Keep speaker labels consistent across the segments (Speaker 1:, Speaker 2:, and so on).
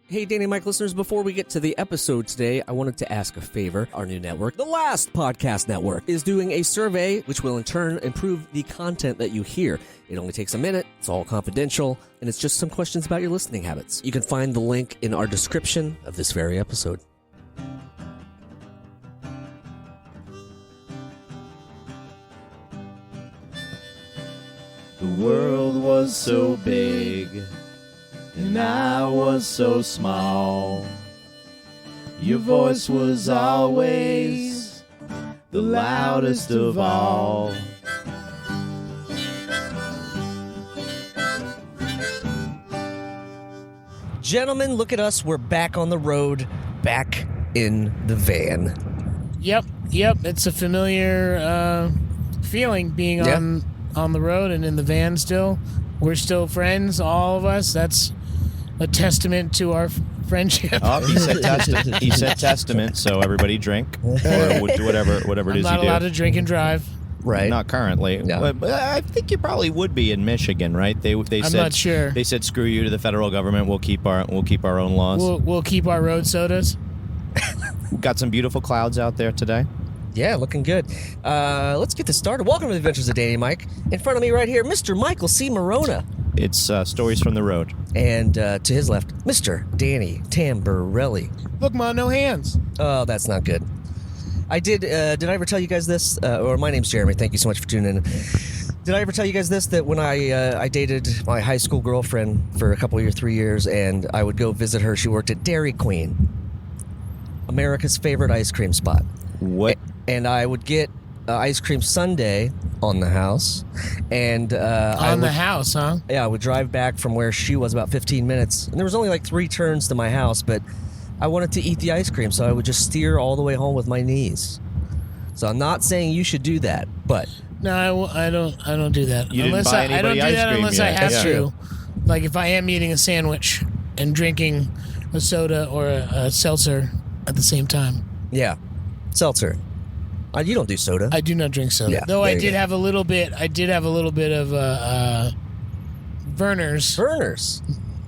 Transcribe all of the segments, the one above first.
Speaker 1: Hey, Danny Mike listeners, before we get to the episode today, I wanted to ask a favor. Our new network, the Last Podcast Network, is doing a survey which will in turn improve the content that you hear. It only takes a minute, it's all confidential, and it's just some questions about your listening habits. You can find the link in our description of this very episode.
Speaker 2: The world was so big, and I was so small. Your voice was always the loudest of all.
Speaker 1: Gentlemen, look at us. We're back on the road, back in the van.
Speaker 3: Yep. It's a familiar feeling being on the road and in the van still. We're still friends, all of us. That's a testament to our friendship.
Speaker 2: Oh, he said testament, so everybody drink or whatever it is you do.
Speaker 3: I'm not allowed to drink and drive.
Speaker 1: Right.
Speaker 2: Not currently.
Speaker 1: No.
Speaker 2: But I think you probably would be in Michigan, right? They
Speaker 3: I'm
Speaker 2: said,
Speaker 3: not sure.
Speaker 2: They said, "Screw you to the federal government. We'll keep our own laws."
Speaker 3: We'll keep our road sodas.
Speaker 2: Got some beautiful clouds out there today.
Speaker 1: Yeah, looking good. Let's get this started. Welcome to the Adventures of Danny Mike. In front of me right here, Mr. Michael C. Morona.
Speaker 2: It's stories from the road.
Speaker 1: And to his left, Mr. Danny Tamborelli.
Speaker 3: Look, Ma, no hands.
Speaker 1: Oh, that's not good. I did I ever tell you guys this? Or my name's Jeremy. Thank you so much for tuning in. Did I ever tell you guys this? That when I dated my high school girlfriend for a couple of years, 3 years, and I would go visit her, she worked at Dairy Queen, America's favorite ice cream spot.
Speaker 2: What?
Speaker 1: And I would get ice cream sundae on the house. And
Speaker 3: on the house, huh?
Speaker 1: Yeah, I would drive back from where she was about 15 minutes. And there was only like 3 turns to my house, but I wanted to eat the ice cream, so I would just steer all the way home with my knees. So I'm not saying you should do that, but...
Speaker 3: No, I don't do that.
Speaker 2: You didn't buy anybody ice cream
Speaker 3: unless
Speaker 2: yet.
Speaker 3: I have
Speaker 2: Yeah.
Speaker 3: to. Like if I am eating a sandwich and drinking a soda or a seltzer at the same time.
Speaker 1: Yeah. Seltzer. You don't do soda.
Speaker 3: I do not drink soda.
Speaker 1: Yeah,
Speaker 3: Though
Speaker 1: there
Speaker 3: I
Speaker 1: you
Speaker 3: did
Speaker 1: go.
Speaker 3: have a little bit of Verner's.
Speaker 1: Burners.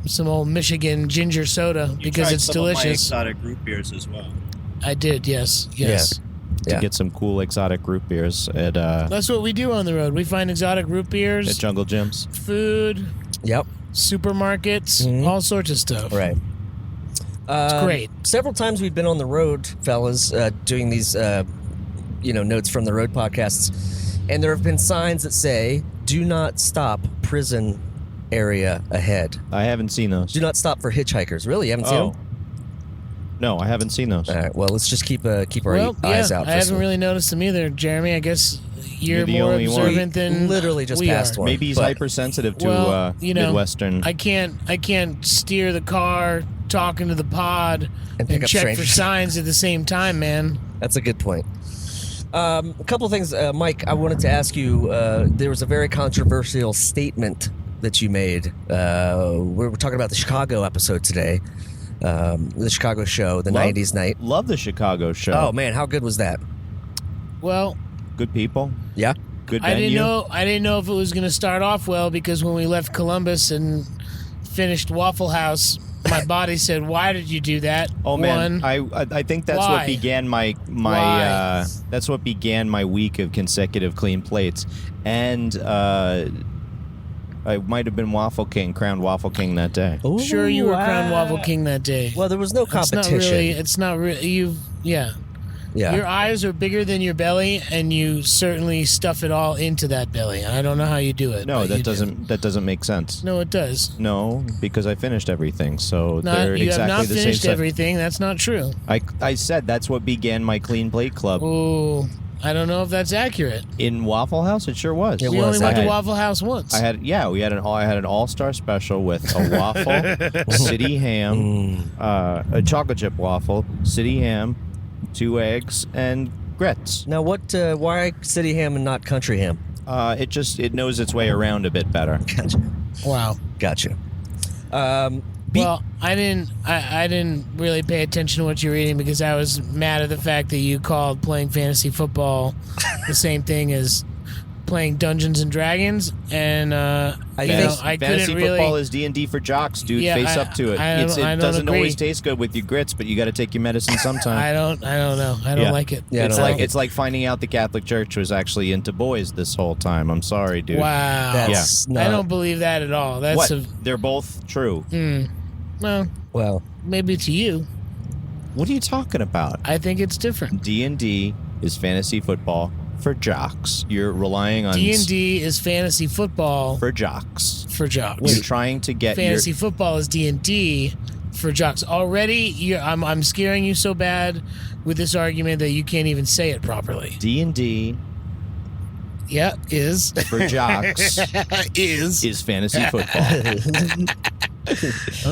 Speaker 3: Some old Michigan ginger soda because it's delicious.
Speaker 4: Of my exotic root beers as well.
Speaker 3: I did, yes.
Speaker 1: Yeah.
Speaker 2: Get some cool exotic root beers at
Speaker 3: That's what we do on the road. We find exotic root beers,
Speaker 2: Jungle Gyms.
Speaker 3: food,
Speaker 1: Yep.
Speaker 3: supermarkets, all sorts of stuff.
Speaker 1: Right.
Speaker 3: It's great.
Speaker 1: Several times we've been on the road, fellas, doing these, notes from the road podcasts, and there have been signs that say, "Do not stop, prison area ahead."
Speaker 2: I haven't seen those.
Speaker 1: Do not stop for hitchhikers. Really, you haven't seen them?
Speaker 2: No, I haven't seen those.
Speaker 1: All right. Well, let's just keep our eyes out.
Speaker 3: I haven't really noticed them either, Jeremy. I guess you're
Speaker 2: the
Speaker 3: more
Speaker 2: only one.
Speaker 3: observant than
Speaker 1: Literally just
Speaker 3: we
Speaker 1: passed
Speaker 3: are.
Speaker 1: one.
Speaker 2: Maybe he's
Speaker 1: but-
Speaker 2: hypersensitive to
Speaker 3: Well,
Speaker 2: Midwestern.
Speaker 3: I can't steer the car talking to the pod
Speaker 1: And pick up
Speaker 3: check for
Speaker 1: strangers.
Speaker 3: signs at the same time, man.
Speaker 1: That's a good point. A couple of things, Mike. I wanted to ask you. There was a very controversial statement that you made. We were talking about the Chicago episode today, the Chicago show, the 90's night.
Speaker 2: Love the Chicago show.
Speaker 1: Oh man, how good was that?
Speaker 3: Well,
Speaker 2: Good people.
Speaker 1: Yeah.
Speaker 2: Good
Speaker 3: I
Speaker 2: venue.
Speaker 3: didn't know if it was going to start off well because when we left Columbus and finished Waffle House, my body said, "Why did you do that?"
Speaker 2: Oh man,
Speaker 3: One,
Speaker 2: I think that's
Speaker 3: Why?
Speaker 2: what began my
Speaker 3: Why?
Speaker 2: that's what began my week of consecutive clean plates, and I might have been crowned Waffle King that day.
Speaker 1: Ooh,
Speaker 3: sure you were crowned Waffle King that day.
Speaker 1: Well, there was no competition.
Speaker 3: It's not really. Yeah.
Speaker 1: Yeah.
Speaker 3: Your eyes are bigger than your belly, and you certainly stuff it all into that belly. I don't know how you do it.
Speaker 2: No,
Speaker 3: but
Speaker 2: that
Speaker 3: you do.
Speaker 2: that doesn't make sense.
Speaker 3: No, it does.
Speaker 2: No, because I finished everything, so they're
Speaker 3: You
Speaker 2: exactly
Speaker 3: have not
Speaker 2: the same
Speaker 3: finished
Speaker 2: size.
Speaker 3: everything. That's not true.
Speaker 2: I said that's what began my clean plate club.
Speaker 3: Oh, I don't know if that's accurate.
Speaker 2: In Waffle House, it sure was.
Speaker 1: It
Speaker 3: We
Speaker 1: was.
Speaker 3: only went
Speaker 2: I
Speaker 3: to
Speaker 2: had-
Speaker 3: Waffle House once.
Speaker 2: I had an all-star special with a waffle, city ham, a chocolate chip waffle, city ham, 2 eggs, and grits.
Speaker 1: Now, why city ham and not country ham?
Speaker 2: It knows its way around a bit better.
Speaker 1: Gotcha.
Speaker 3: Wow.
Speaker 1: Gotcha.
Speaker 3: Well, I didn't really pay attention to what you were eating because I was mad at the fact that you called playing fantasy football the same thing as playing Dungeons and Dragons, and I
Speaker 2: Fantasy
Speaker 3: couldn't really.
Speaker 2: football is D&D for jocks, dude.
Speaker 3: Yeah,
Speaker 2: Face up to it.
Speaker 3: I don't
Speaker 2: doesn't
Speaker 3: agree.
Speaker 2: always taste good with your grits, but you got to take your medicine sometime.
Speaker 3: I don't know. I don't like it.
Speaker 1: Yeah,
Speaker 2: It's like finding out the Catholic Church was actually into boys this whole time. I'm sorry, dude.
Speaker 3: Wow.
Speaker 1: That's
Speaker 3: I don't believe that at all. That's
Speaker 2: What? They're both true.
Speaker 1: Well,
Speaker 3: maybe to you.
Speaker 2: What are you talking about?
Speaker 3: I think it's different.
Speaker 2: D&D is fantasy football for jocks. You're relying on
Speaker 3: D&D is fantasy football
Speaker 2: for jocks.
Speaker 3: for jocks.
Speaker 2: You're trying to get
Speaker 3: Fantasy football is D&D for jocks. Already, I'm scaring you so bad with this argument that you can't even say it properly.
Speaker 2: D&D
Speaker 3: Yeah, is
Speaker 2: for jocks is fantasy football.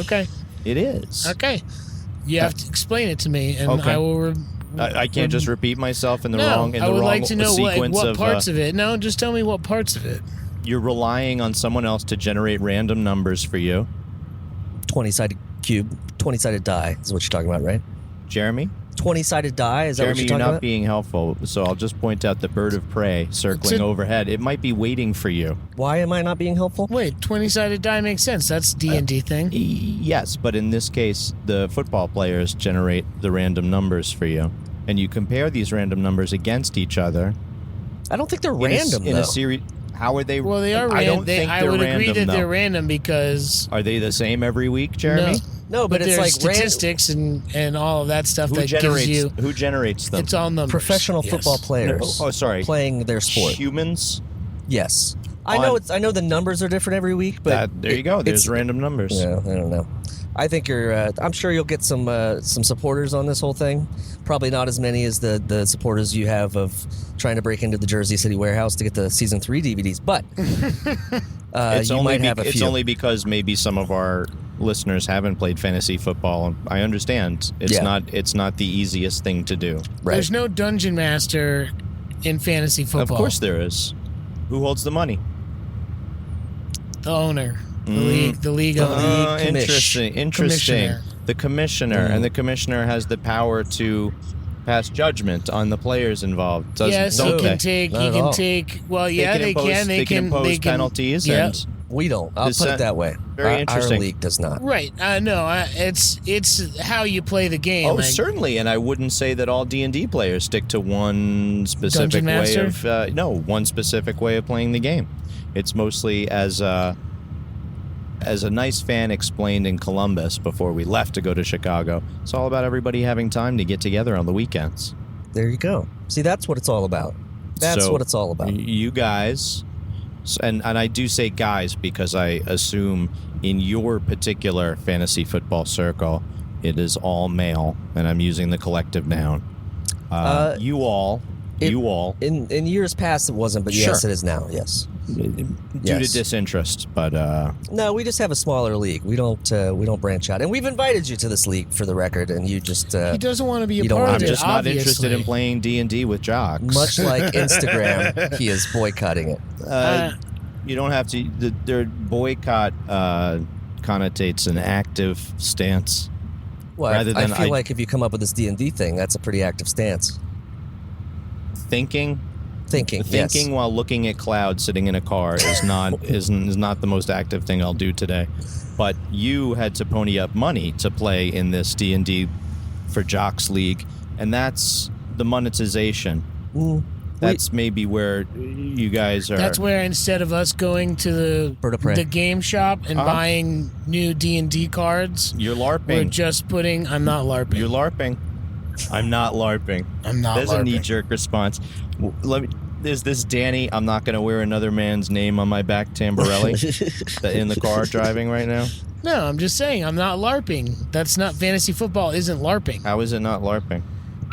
Speaker 3: Okay.
Speaker 2: It is.
Speaker 3: Okay. You have to explain it to me, and
Speaker 2: Okay.
Speaker 3: I will.
Speaker 2: I can't just repeat myself in the
Speaker 3: No,
Speaker 2: wrong
Speaker 3: I would like to know
Speaker 2: sequence
Speaker 3: what
Speaker 2: of
Speaker 3: parts of it. No, just tell me what parts of it.
Speaker 2: You're relying on someone else to generate random numbers for you.
Speaker 1: 20-sided cube, 20-sided die is what you're talking about, right?
Speaker 2: Jeremy?
Speaker 1: 20-sided die, is that
Speaker 2: Jeremy,
Speaker 1: what you're
Speaker 2: you're
Speaker 1: talking
Speaker 2: not
Speaker 1: about?
Speaker 2: being helpful, so I'll just point out the bird of prey circling overhead. It might be waiting for you.
Speaker 1: Why am I not being helpful?
Speaker 3: Wait, 20-sided die makes sense. That's D&D thing.
Speaker 2: Yes, but in this case, the football players generate the random numbers for you. And you compare these random numbers against each other.
Speaker 1: I don't think they're random,
Speaker 2: in
Speaker 1: though.
Speaker 2: a series. How are they?
Speaker 3: Well, they are
Speaker 2: I
Speaker 3: random.
Speaker 2: don't think
Speaker 3: I
Speaker 2: they're
Speaker 3: would
Speaker 2: random,
Speaker 3: agree that
Speaker 2: though.
Speaker 3: they're random because
Speaker 2: Are they the same every week, Jeremy?
Speaker 1: No, but it's
Speaker 3: there's
Speaker 1: like
Speaker 3: statistics and all of that stuff
Speaker 2: Who
Speaker 3: that
Speaker 2: generates?
Speaker 3: gives you.
Speaker 2: Who generates them?
Speaker 3: It's all numbers.
Speaker 1: professional
Speaker 3: Yes.
Speaker 1: football players
Speaker 2: Oh, sorry.
Speaker 1: playing their sport.
Speaker 2: Humans.
Speaker 1: Yes. I know the numbers are different every week, but
Speaker 2: There you go. There's random numbers.
Speaker 1: Yeah, I don't know. I think you're. I'm sure you'll get some supporters on this whole thing. Probably not as many as the supporters you have of trying to break into the Jersey City warehouse to get the season 3 DVDs. But you might have a few.
Speaker 2: It's only because maybe some of our listeners haven't played fantasy football. I understand. It's not the easiest thing to do.
Speaker 1: Right.
Speaker 3: There's no dungeon master in fantasy football.
Speaker 2: Of course there is. Who holds the money?
Speaker 3: The owner, the league owner.
Speaker 2: Interesting.
Speaker 3: Commissioner.
Speaker 2: The commissioner, and the commissioner has the power to pass judgment on the players involved.
Speaker 3: Yes,
Speaker 2: Don't
Speaker 3: he
Speaker 2: they?
Speaker 3: can take.
Speaker 1: Not
Speaker 3: He
Speaker 1: at
Speaker 3: can
Speaker 1: all.
Speaker 3: take. Well, yeah, they can.
Speaker 2: They can impose penalties.
Speaker 3: Yep.
Speaker 2: And
Speaker 1: We don't. I'll
Speaker 2: This,
Speaker 1: put it that way.
Speaker 2: very
Speaker 1: Our
Speaker 2: interesting.
Speaker 1: league does not.
Speaker 3: Right. No. It's how you play the game.
Speaker 2: Oh, certainly, and I wouldn't say that all D&D players stick to one specific
Speaker 3: Dungeon
Speaker 2: way
Speaker 3: Master?
Speaker 2: of one specific way of playing the game. It's mostly as a nice fan explained in Columbus before we left to go to Chicago. It's all about everybody having time to get together on the weekends.
Speaker 1: There you go. See, that's what it's all about. That's
Speaker 2: So,
Speaker 1: what it's all about.
Speaker 2: You guys, and I do say guys because I assume in your particular fantasy football circle, it is all male, and I'm using the collective noun. You all.
Speaker 1: In years past, it wasn't, but
Speaker 2: Sure.
Speaker 1: yes, it is now. Yes.
Speaker 2: Due
Speaker 1: Yes.
Speaker 2: to disinterest, but
Speaker 1: No, we just have a smaller league. We don't branch out, and we've invited you to this league for the record, and you just
Speaker 3: he doesn't want to be a
Speaker 1: you don't
Speaker 3: part
Speaker 1: want
Speaker 3: of
Speaker 2: I'm
Speaker 3: it.
Speaker 2: just not
Speaker 3: obviously.
Speaker 2: interested in playing D&D with jocks.
Speaker 1: much like Instagram, he is boycotting it.
Speaker 2: You don't have to. Their boycott connotates an active stance.
Speaker 1: Well,
Speaker 2: Rather
Speaker 1: I
Speaker 2: than
Speaker 1: feel like if you come up with this D&D thing, that's a pretty active stance.
Speaker 2: Thinking
Speaker 1: Yes.
Speaker 2: while looking at clouds sitting in a car is not is not the most active thing I'll do today. But you had to pony up money to play in this D&D for Jocks League, and that's the monetization. That's maybe where you guys are.
Speaker 3: That's where instead of us going to
Speaker 1: Bird of prey.
Speaker 3: the game shop and buying new D&D cards,
Speaker 2: You're
Speaker 3: we're
Speaker 2: LARPing.
Speaker 3: just putting. I'm not LARPing.
Speaker 2: You're LARPing. I'm not LARPing.
Speaker 3: I'm not
Speaker 2: There's
Speaker 3: LARPing.
Speaker 2: a knee-jerk response. There's this Danny. I'm not going to wear another man's name on my back, Tamborelli, in the car driving right now.
Speaker 3: No, I'm just saying I'm not LARPing. That's not fantasy football. Isn't LARPing?
Speaker 2: How is it not LARPing?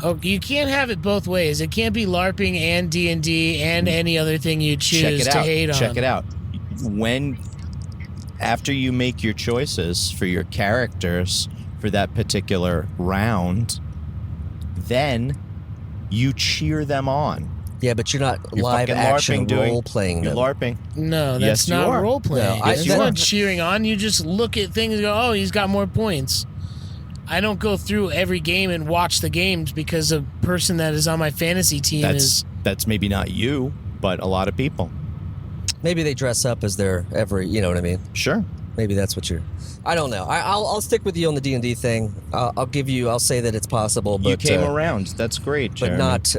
Speaker 3: Oh, you can't have it both ways. It can't be LARPing and D&D and any other thing you choose
Speaker 2: Check it
Speaker 3: to
Speaker 2: out.
Speaker 3: hate on.
Speaker 2: Check it out. After you make your choices for your characters for that particular round, then you cheer them on.
Speaker 1: Yeah, but you're not
Speaker 2: You're
Speaker 1: live
Speaker 2: fucking
Speaker 1: action
Speaker 2: LARPing
Speaker 1: role playing
Speaker 2: You're
Speaker 1: them.
Speaker 2: LARPing.
Speaker 3: No,
Speaker 2: Yes,
Speaker 3: that's
Speaker 2: you
Speaker 3: not
Speaker 2: are.
Speaker 3: role playing.
Speaker 1: No,
Speaker 3: It's
Speaker 2: you
Speaker 3: not
Speaker 2: are.
Speaker 3: cheering on. You just look at things and go, oh, he's got more points. I don't go through every game and watch the games because a person that is on my fantasy team is...
Speaker 2: That's maybe not you, but a lot of people.
Speaker 1: Maybe they dress up as their every, you know what I mean?
Speaker 2: Sure.
Speaker 1: Maybe that's what you're. I don't know. I'll stick with you on the D&D thing. I'll say that it's possible, but
Speaker 2: you came around. That's great, Jeremy.
Speaker 1: but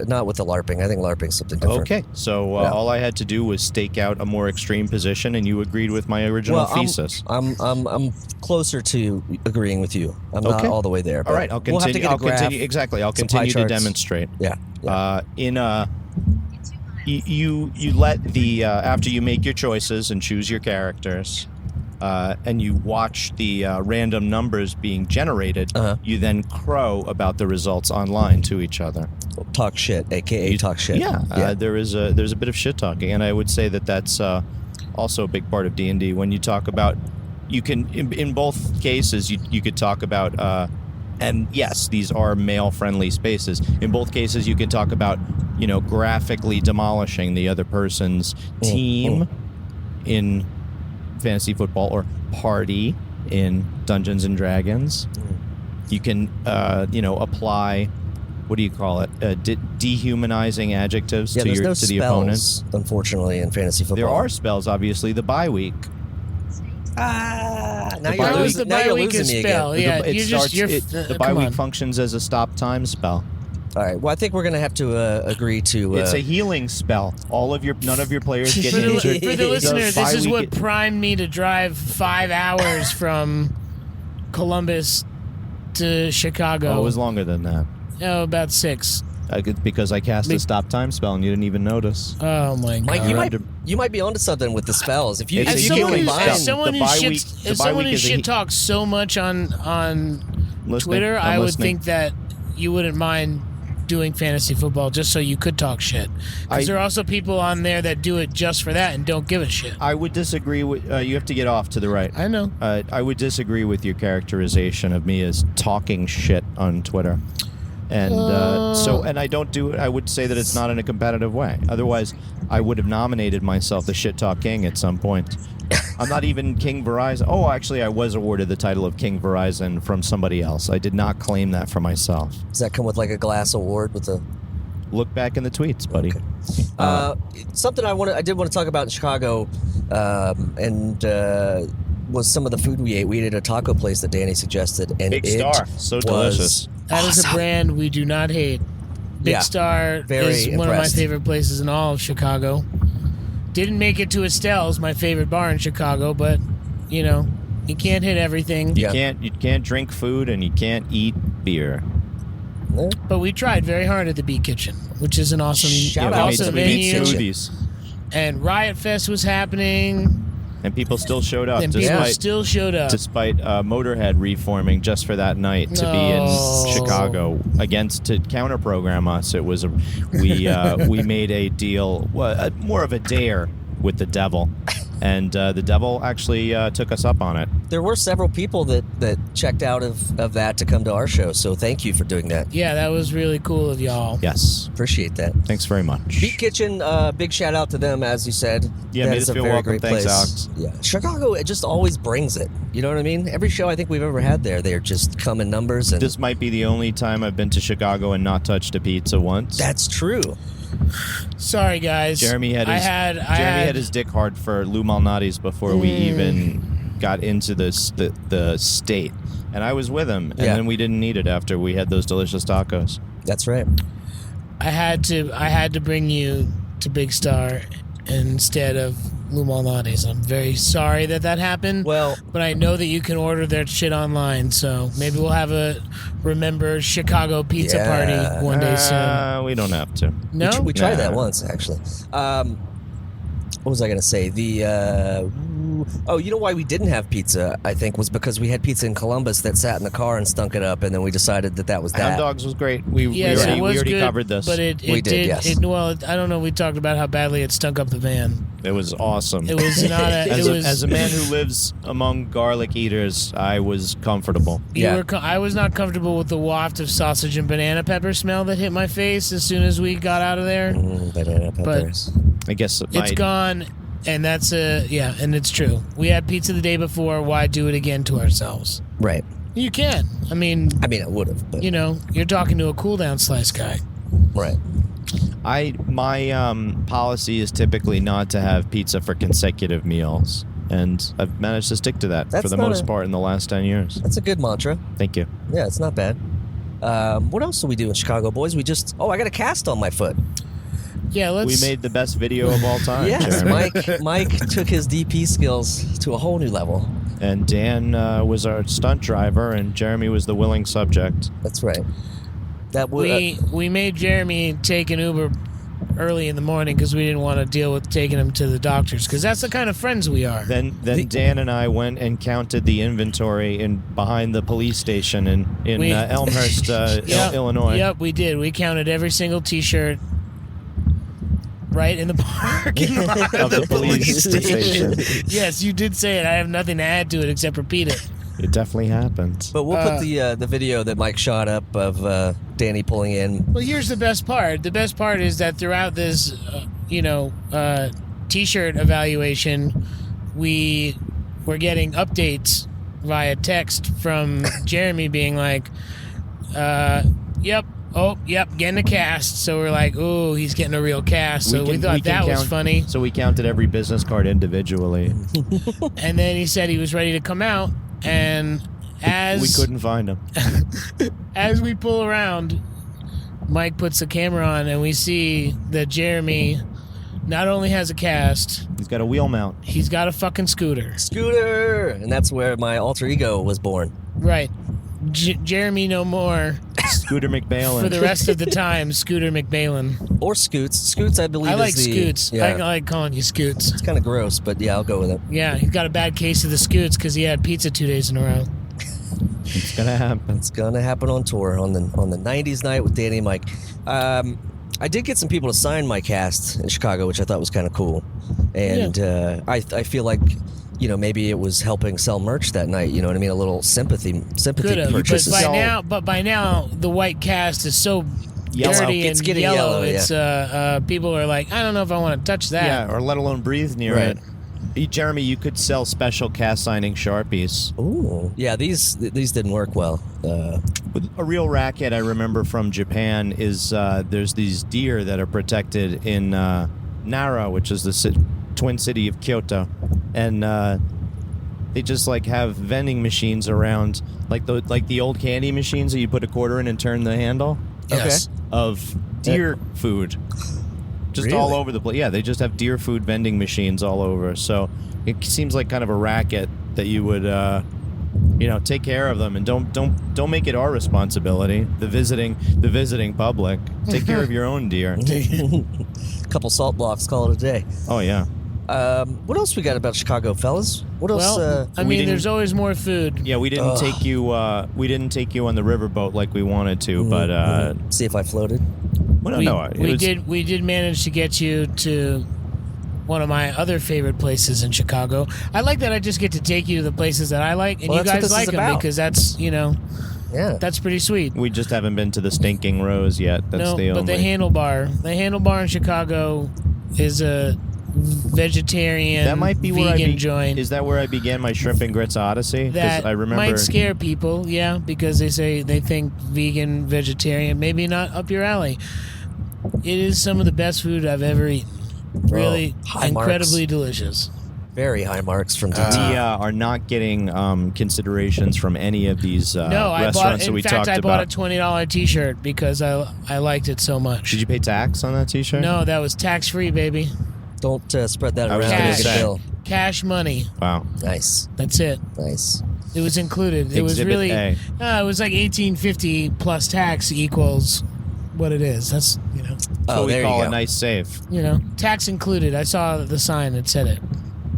Speaker 1: not with the LARPing. I think LARPing's something different.
Speaker 2: Okay, so all I had to do was stake out a more extreme position, and you agreed with my original thesis.
Speaker 1: I'm closer to agreeing with you. I'm not all the way there.
Speaker 2: All right, I'll continue.
Speaker 1: We'll have to get a graph,
Speaker 2: continue. Exactly, I'll continue to demonstrate.
Speaker 1: Yeah.
Speaker 2: You let the after you make your choices and choose your characters. And you watch the random numbers being generated, you then crow about the results online to each other.
Speaker 1: Talk shit, a.k.a. talk shit.
Speaker 2: Yeah. There's a bit of shit talking, and I would say that that's also a big part of D&D. When you talk about, you can, in both cases, you could talk about, and yes, these are male-friendly spaces. In both cases, you can talk about, graphically demolishing the other person's team in fantasy football or party in Dungeons and Dragons. You can apply, what do you call it, dehumanizing adjectives to the
Speaker 1: spells,
Speaker 2: opponent.
Speaker 1: Unfortunately, in fantasy football
Speaker 2: there are spells, obviously. The bye week.
Speaker 1: Now
Speaker 3: the
Speaker 1: you're
Speaker 3: bye week
Speaker 1: losing me
Speaker 3: spell.
Speaker 1: again.
Speaker 3: Yeah,
Speaker 2: the bye week functions as a stop time spell.
Speaker 1: All right. Well, I think we're going to have to agree to.
Speaker 2: It's a healing spell. None of your players get injured.
Speaker 3: For the listener, this is what primed me to drive 5 hours from Columbus to Chicago.
Speaker 2: Oh, it was longer than that.
Speaker 3: Oh, about 6.
Speaker 2: Because I cast a stop time spell and you didn't even notice.
Speaker 3: Oh my God!
Speaker 1: Mike, you might be onto something with the spells. If you,
Speaker 2: It's
Speaker 3: As
Speaker 2: a healing spell.
Speaker 3: someone who shit talks so much on Twitter, I would think that you wouldn't mind doing fantasy football just so you could talk shit. Because there are also people on there that do it just for that and don't give a shit.
Speaker 2: I would disagree with. You have to get off to the right.
Speaker 3: I know.
Speaker 2: I would disagree with your characterization of me as talking shit on Twitter. And and I don't do it. I would say that it's not in a competitive way. Otherwise, I would have nominated myself the Shit Talk King at some point. I'm not even King Verizon. Oh, actually, I was awarded the title of King Verizon from somebody else. I did not claim that for myself.
Speaker 1: Does that come with like a glass award with a?
Speaker 2: Look back in the tweets, buddy.
Speaker 1: Okay. Something I did want to talk about in Chicago, was some of the food we ate. We ate at a taco place that Danny suggested, and
Speaker 2: Big Star, so delicious.
Speaker 3: That is a brand we do not hate. Big Star is one of my favorite places in all of Chicago. Didn't make it to Estelle's, my favorite bar in Chicago, but you can't hit everything.
Speaker 2: You can't drink food and you can't eat beer.
Speaker 3: But we tried very hard at the Beat Kitchen, which is an awesome
Speaker 1: awesome
Speaker 3: venue.
Speaker 2: Smoothies.
Speaker 3: And Riot Fest was happening.
Speaker 2: And people still showed up.
Speaker 3: Despite
Speaker 2: Motorhead reforming just for that night to be in Chicago to counter program us. It was we made a deal, more of a dare with the devil, and the devil actually took us up on it.
Speaker 1: There were several people that checked out of that to come to our show, so thank you for doing that.
Speaker 3: Yeah, that was really cool of y'all.
Speaker 2: Yes.
Speaker 1: Appreciate that.
Speaker 2: Thanks very much.
Speaker 1: Beat Kitchen, big shout out to them, as you said.
Speaker 2: Yeah, made us feel welcome. Thanks, Alex.
Speaker 1: Yeah, Chicago, it just always brings it. You know what I mean? Every show I think we've ever had there, they're just come in numbers. And
Speaker 2: this might be the only time I've been to Chicago and not touched a pizza once.
Speaker 1: That's true.
Speaker 3: Sorry, guys.
Speaker 2: Jeremy had his dick hard for Lou Malnati's before we even got into the state, and I was with him, and then we didn't need it after we had those delicious tacos.
Speaker 1: That's right.
Speaker 3: I had to bring you to Big Star instead of Lou Malnati's. I'm very sorry that happened.
Speaker 1: Well,
Speaker 3: but I know that you can order their shit online, so maybe we'll have a Remember Chicago pizza party one day soon.
Speaker 2: We don't have to.
Speaker 3: No?
Speaker 1: We tried that once, actually. What was I going to say? You know why we didn't have pizza, I think, was because we had pizza in Columbus that sat in the car and stunk it up, and then we decided that was that.
Speaker 2: Hound Dogs was great. We already
Speaker 3: good,
Speaker 2: covered this.
Speaker 3: But it
Speaker 1: we did, yes.
Speaker 3: I don't know, we talked about how badly it stunk up the van.
Speaker 2: It was awesome.
Speaker 3: It was not
Speaker 2: as a man who lives among garlic eaters, I was comfortable.
Speaker 3: I was not comfortable with the waft of sausage and banana pepper smell that hit my face as soon as we got out of there.
Speaker 1: Banana peppers.
Speaker 2: I guess
Speaker 3: it's gone, and that's and it's true. We had pizza the day before. Why do it again to ourselves?
Speaker 1: Right.
Speaker 3: You can. I mean,
Speaker 1: I would have. But
Speaker 3: you're talking to a cool down slice guy.
Speaker 1: Right.
Speaker 2: My policy is typically not to have pizza for consecutive meals, and I've managed to stick to that for the most part in the last 10 years.
Speaker 1: That's a good mantra.
Speaker 2: Thank you.
Speaker 1: Yeah, it's not bad. What else do we do in Chicago, boys? I got a cast on my foot.
Speaker 3: Yeah,
Speaker 2: We made the best video of all time.
Speaker 1: Yes,
Speaker 2: Jeremy.
Speaker 1: Mike took his DP skills to a whole new level.
Speaker 2: And Dan was our stunt driver, and Jeremy was the willing subject.
Speaker 1: That's right.
Speaker 3: We made Jeremy take an Uber early in the morning because we didn't want to deal with taking him to the doctors, because that's the kind of friends we are.
Speaker 2: Then Dan and I went and counted the inventory behind the police station in Elmhurst, Illinois.
Speaker 3: Yep, we did. We counted every single T-shirt right in the parking lot
Speaker 2: of the police station.
Speaker 3: Yes, you did say it. I have nothing to add to it except repeat it.
Speaker 2: It definitely happened.
Speaker 1: But we'll put the video that Mike shot up of Danny pulling in.
Speaker 3: Well, here's the best part. The best part is that throughout this, T-shirt evaluation, we were getting updates via text from Jeremy being like, yep, getting a cast. So we're like, ooh, he's getting a real cast. So we thought that was funny.
Speaker 2: So we counted every business card individually.
Speaker 3: And then he said he was ready to come out. And as
Speaker 2: we couldn't find him.
Speaker 3: As we pull around, Mike puts the camera on, and we see that Jeremy not only has a cast,
Speaker 2: he's got a wheel mount.
Speaker 3: He's got a fucking scooter.
Speaker 1: Scooter! And that's where my alter ego was born.
Speaker 3: Right. Jeremy no more.
Speaker 2: Scooter McBailin.
Speaker 3: For the rest of the time, Scooter McBailin.
Speaker 1: Or Scoots. Scoots, I believe,
Speaker 3: I like
Speaker 1: is the...
Speaker 3: Scoots.
Speaker 1: Yeah.
Speaker 3: I like calling you Scoots.
Speaker 1: It's kind of gross, but yeah, I'll go with it.
Speaker 3: Yeah, he's got a bad case of the Scoots because he had pizza 2 days in a row.
Speaker 2: It's gonna happen.
Speaker 1: It's gonna happen on tour on the 90's night with Danny and Mike. I did get some people to sign my cast in Chicago, which I thought was kind of cool, and I feel like, maybe it was helping sell merch that night. You know what I mean? A little sympathy purchase.
Speaker 3: But by now the white cast is so
Speaker 1: yellow.
Speaker 3: dirty
Speaker 1: It's
Speaker 3: and
Speaker 1: getting
Speaker 3: yellow.
Speaker 1: yeah.
Speaker 3: It's people are like, I don't know if I want to touch that.
Speaker 2: Yeah, or let alone breathe near it. Jeremy, you could sell special cast signing Sharpies.
Speaker 1: Ooh, yeah. These didn't work well.
Speaker 2: A real racket I remember from Japan is there's these deer that are protected in Nara, which is the twin city of Kyoto, and they just have vending machines around, like the old candy machines that you put a quarter in and turn the handle.
Speaker 1: Yes.
Speaker 2: Of deer food. Just all over the place. Yeah, they just have deer food vending machines all over. So it seems like kind of a racket that you would, take care of them, and don't make it our responsibility. The visiting public. Take care of your own deer.
Speaker 1: Couple salt blocks, call it a day.
Speaker 2: Oh yeah.
Speaker 1: What else we got about Chicago, fellas? What else?
Speaker 3: Well, there's always more food.
Speaker 2: Yeah, we didn't take you. We didn't take you on the riverboat like we wanted to, but
Speaker 1: see if I floated.
Speaker 3: We did manage to get you to one of my other favorite places in Chicago. I like that I just get to take you to the places that I like, and you guys like them because that's that's pretty sweet.
Speaker 2: We just haven't been to the Stinking Rose yet. That's the only.
Speaker 3: But the Handlebar in Chicago is a vegetarian,
Speaker 2: that might be
Speaker 3: vegan joint.
Speaker 2: Is that where I began my shrimp and grits odyssey?
Speaker 3: That
Speaker 2: I remember
Speaker 3: might scare people, because they think vegan, vegetarian, maybe not up your alley. It is some of the best food I've ever eaten. Really incredibly delicious.
Speaker 1: Very high marks from DT.
Speaker 2: We are not getting considerations from any of these restaurants that we talked about.
Speaker 3: I bought a $20 T-shirt because I liked it so much.
Speaker 2: Did you pay tax on that T-shirt?
Speaker 3: No, that was tax-free, baby.
Speaker 1: Don't spread that around.
Speaker 3: Cash money.
Speaker 2: Wow.
Speaker 1: Nice.
Speaker 3: That's it.
Speaker 1: Nice.
Speaker 3: It was included. It was really. It was like $18.50 plus tax equals what it is. That's
Speaker 2: what we call a nice save.
Speaker 3: Tax included. I saw the sign that said it.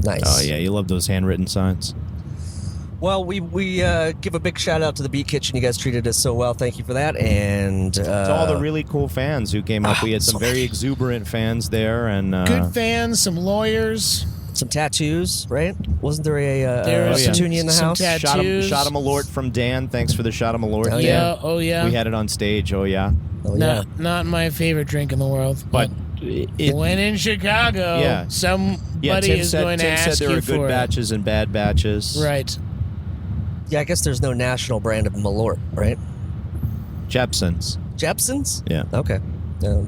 Speaker 1: Nice.
Speaker 2: Oh yeah, you love those handwritten signs.
Speaker 1: Well, we give a big shout out to the Beat Kitchen. You guys treated us so well. Thank you for that. And
Speaker 2: to all the really cool fans who came up. We had some very exuberant fans there, and
Speaker 3: good fans, some lawyers,
Speaker 1: some tattoos. Right? Wasn't there a Petunia in the house?
Speaker 3: Tattoos.
Speaker 2: Shot him alert from Dan. Thanks for the shot him alert.
Speaker 3: Oh yeah. Oh yeah.
Speaker 2: We had it on stage. Oh yeah.
Speaker 1: Oh yeah.
Speaker 3: Not my favorite drink in the world,
Speaker 2: but.
Speaker 3: When in Chicago, somebody is going to ask you for it. Tim said there were
Speaker 2: good batches and bad batches.
Speaker 3: Right.
Speaker 1: Yeah, I guess there's no national brand of Malort, right?
Speaker 2: Jepson's.
Speaker 1: Jepson's?
Speaker 2: Yeah.
Speaker 1: Okay.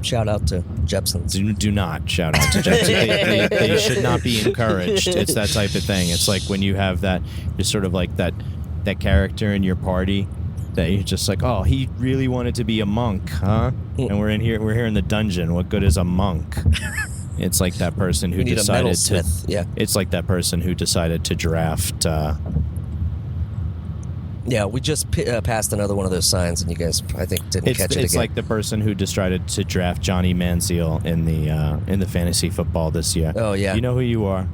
Speaker 1: Shout out to Jepsons.
Speaker 2: Do not shout out to Jepsons. They should not be encouraged. It's that type of thing. It's like when you have that, you're sort of like that character in your party that you're just like, oh, he really wanted to be a monk, huh? And we're here in the dungeon. What good is a monk? It's like that person who decided to.
Speaker 1: Yeah.
Speaker 2: It's like that person who decided to draft.
Speaker 1: Yeah, we just passed another one of those signs, and you guys, I think, didn't catch it
Speaker 2: It's
Speaker 1: again.
Speaker 2: like the person who decided to draft Johnny Manziel in the fantasy football this year.
Speaker 1: Oh yeah,
Speaker 2: you know who you are,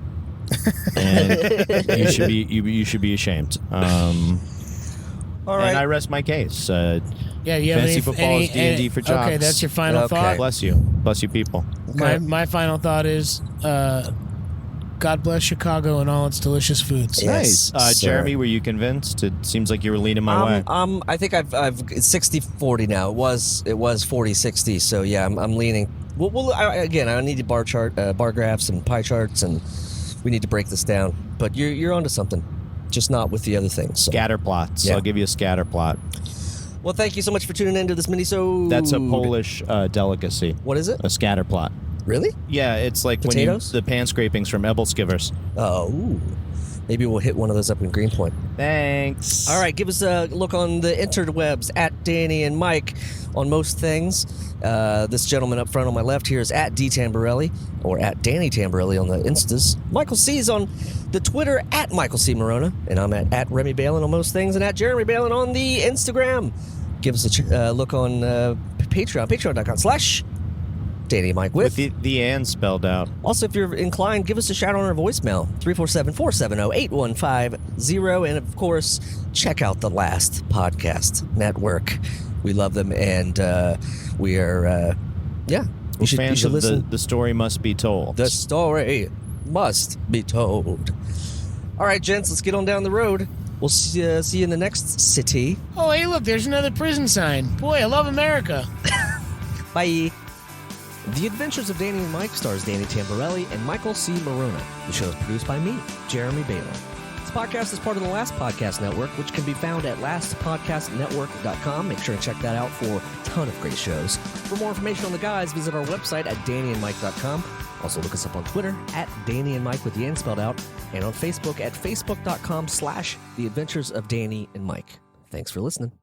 Speaker 2: and you should be ashamed.
Speaker 1: All right,
Speaker 2: and I rest my case.
Speaker 3: Yeah, you have
Speaker 2: fantasy football is D&D for jocks.
Speaker 3: Okay, that's your final thought.
Speaker 2: Bless you, people.
Speaker 3: My final thought is, God bless Chicago and all its delicious foods.
Speaker 1: Yes,
Speaker 2: nice. Jeremy, were you convinced? It seems like you were leaning my way.
Speaker 1: I think it's 60-40 now. It was 40-60. So yeah, I'm leaning. I need bar graphs and pie charts, and we need to break this down. But you're onto something, just not with the other things. So.
Speaker 2: Scatter plots.
Speaker 1: Yeah.
Speaker 2: I'll give you a scatter plot.
Speaker 1: Well, thank you so much for tuning into this Minisode.
Speaker 2: That's a Polish delicacy.
Speaker 1: What is it?
Speaker 2: A scatter plot.
Speaker 1: Really?
Speaker 2: Yeah, it's like
Speaker 1: potatoes?
Speaker 2: the pan scrapings from Ebelskivers.
Speaker 1: Oh, ooh. Maybe we'll hit one of those up in Greenpoint.
Speaker 2: Thanks.
Speaker 1: All right, give us a look on the interwebs at Danny and Mike on most things. This gentleman up front on my left here is at D Tamborelli, or at Danny Tamborelli on the Instas. Michael C is on the Twitter at Michael C Morona, and I'm at Remy Balin on most things, and at Jeremy Balin on the Instagram. Give us a look on Patreon, patreon.com/Danny and Mike with
Speaker 2: the and spelled out.
Speaker 1: Also, if you're inclined, give us a shout on our voicemail, 347-470-8150. And, of course, check out the Last Podcast Network. We love them, and we are, you should listen.
Speaker 2: The story must be told.
Speaker 1: The story must be told. All right, gents, let's get on down the road. We'll see you in the next city.
Speaker 3: Oh, hey, look, there's another prison sign. Boy, I love America.
Speaker 1: Bye. The Adventures of Danny and Mike stars Danny Tamborelli and Michael C. Morona. The show is produced by me, Jeremy Balin. This podcast is part of the Last Podcast Network, which can be found at lastpodcastnetwork.com. Make sure to check that out for a ton of great shows. For more information on the guys, visit our website at dannyandmike.com. Also, look us up on Twitter at Danny and Mike with the N spelled out, and on Facebook at facebook.com/The Adventures of Danny and Mike. Thanks for listening.